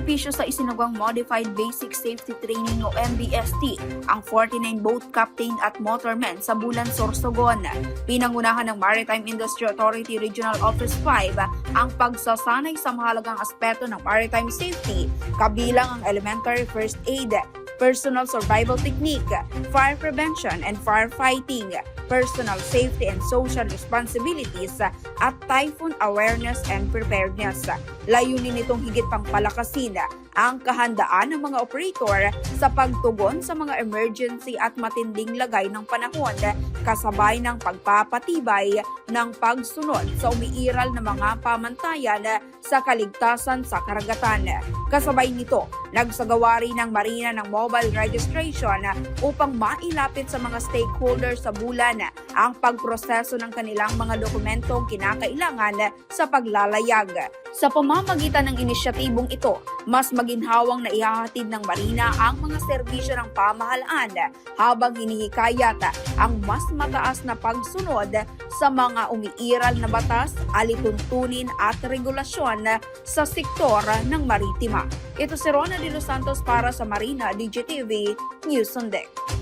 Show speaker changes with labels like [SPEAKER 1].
[SPEAKER 1] Benepisyo sa isinagawang Modified Basic Safety Training o MBST ang 49 boat captain at motormen sa Bulan, Sorsogon. Pinangunahan ng Maritime Industry Authority Regional Office 5 ang pagsasanay sa mahalagang aspeto ng maritime safety, kabilang ang elementary first aid, personal survival technique, fire prevention and firefighting, personal safety and social responsibilities, at typhoon awareness and preparedness. Layunin nitong higit pang palakasin ang kahandaan ng mga operator sa pagtugon sa mga emergency at matinding lagay ng panahon, kasabay ng pagpapatibay ng pagsunod sa umiiral na mga pamantayan sa kaligtasan sa karagatan. Kasabay nito, nagsagawa rin ng Marina ng mobile registration upang mailapit sa mga stakeholders sa bulan ang pagproseso ng kanilang mga dokumentong kinakailangan sa paglalayag. Sa pamamagitan ng inisyatibong ito, mas maginhawang na ihahatid ng Marina ang mga serbisyo ng pamahalaan habang hinihikayat ang mas mataas na pagsunod sa mga umiiral na batas, alituntunin at regulasyon sa sektor ng maritima. Ito si Rona de los Santos para sa Marina DGTV News on Deck.